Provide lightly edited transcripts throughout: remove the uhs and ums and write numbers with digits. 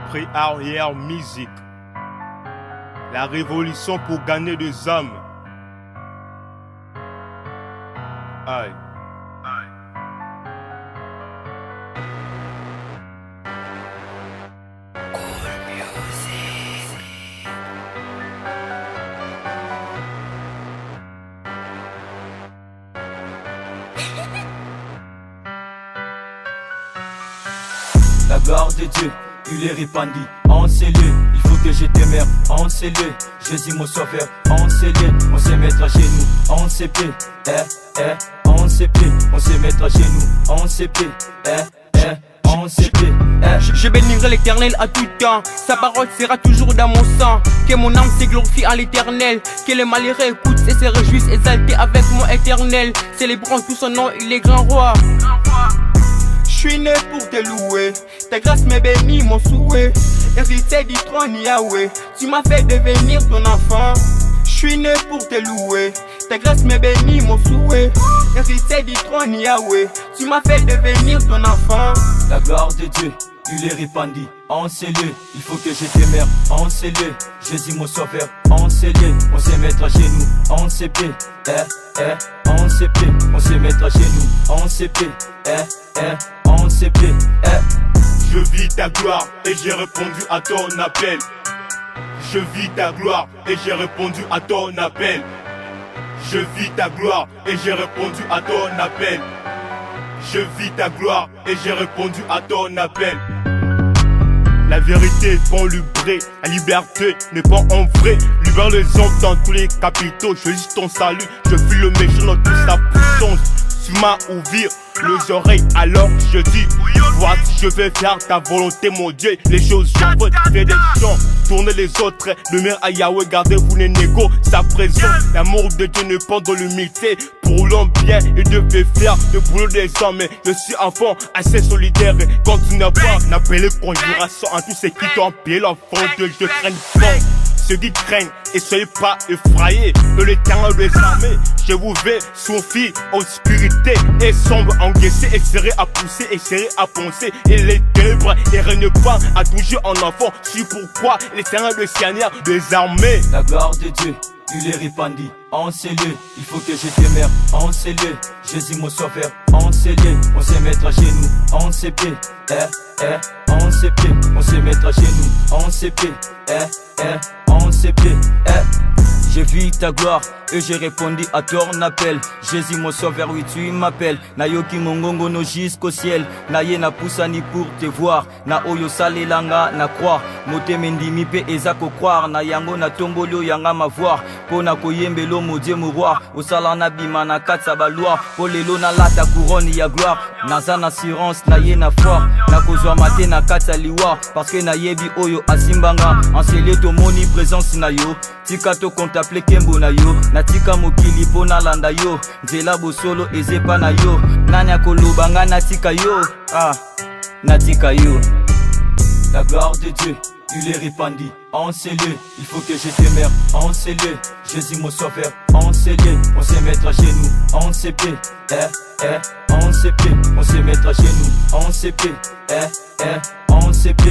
Pré-arrière musique. La révolution pour gagner des hommes. Aïe. La gloire de Dieu, il est répandue en cellule. Il faut que je demeure en cellule. Jésus mon sauveur en cellule. On se mettre à genoux en CP. On CP. On se mettre à genoux en CP. En CP. Je bénirai l'éternel à tout temps. Sa parole sera toujours dans mon sang. Que mon âme se glorifie à l'éternel. Que les malheureux écoutent et se réjouissent, exaltés avec mon éternel. Célébrons tout son nom, il est grand roi. Je suis né pour te louer, ta grâce me bénit mon souhait. Hérité du trône Yahweh, tu m'as fait devenir ton enfant. Je suis né pour te louer, ta grâce me bénit mon souhait. Hérité du trône Yahweh, tu m'as fait devenir ton enfant. La gloire de Dieu, il est répandue en cellule. Il faut que je demeure en cellule. Jésus mon sauveur en cellule. On se mettre à genoux en CP. On CP. On se mettre à genoux en CP. On CP. Je vis ta gloire et j'ai répondu à ton appel. Je vis ta gloire et j'ai répondu à ton appel. Je vis ta gloire et j'ai répondu à ton appel. Je vis ta gloire et j'ai répondu à ton appel. La vérité est bon lubré, la liberté n'est pas en vrai. Libère les hommes dans tous les capitaux, je dis ton salut, je fuis le méchant dans toute sa puissance. Tu m'as ouvert les oreilles, alors je dis voici je vais faire ta volonté mon Dieu. Les choses je veux faire des chants, tourner les autres, demeure à Yahweh, gardez-vous les négos, sa présence. L'amour de Dieu n'est pas dans l'humilité, pour l'homme bien il devait faire le boulot des hommes. Mais je suis enfant assez solidaire, et quand tu n'as pas n'appelez conjuration à tous ceux qui t'ont payé l'enfant de Dieu craignent fort. Ceux qui craignent et soyez pas effrayés, que l'éternel des armées, je vous vais souffrir obscurité et sombre, engraissé, essayez à pousser, essayez à penser, et les ténèbres et règne pas à toujours en enfant. C'est pourquoi l'éternel des Seigneur des armées. La gloire de Dieu, il est répandu en cellule. Il faut que je demeure en cellule. Jésus mon sauveur en cellule. On se mettre à genoux en CP. On CP. On se mettre à genoux en CP. On CP. J'ai vu ta gloire et j'ai répondu à ton appel. Jésus mon sauveur, oui tu m'appelles. Na yoki mongongo no jusqu'au ciel. Na ye na poussani pour te voir. Na oyo salelanga na croire. Mote mendimi pe ezako croire. Na yango na tombolo yanga ma voir. Po na koyembelo mo Dieu mo roi. Osala na bima na katsa baloi. Po lelo na lata couronne ya gloire. Naza na assurance na ye na foi. Na kozwa mate na katsa liwa. Parce que na yebi oyo asimbanga. Enseigne to moni présence na yo. Tika to contemple kembo na yo. Na tika mokili po na landa yo. Nzela bosolo ezepa na yo. Nani akoloba nga na tika yo. Na tika yo. La gloire de Dieu, il est répandu en cellule. Il faut que je demeure en cellule. Jésus mon sauveur en cellule. On se mettre à genoux en CP. On CP. On se mettre à genoux en CP. On CP.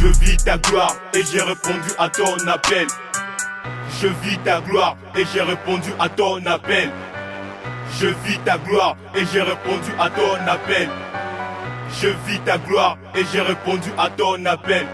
Je vis ta gloire et j'ai répondu à ton appel. Je vis ta gloire et j'ai répondu à ton appel. Je vis ta gloire et j'ai répondu à ton appel. Je vis ta gloire et j'ai répondu à ton appel.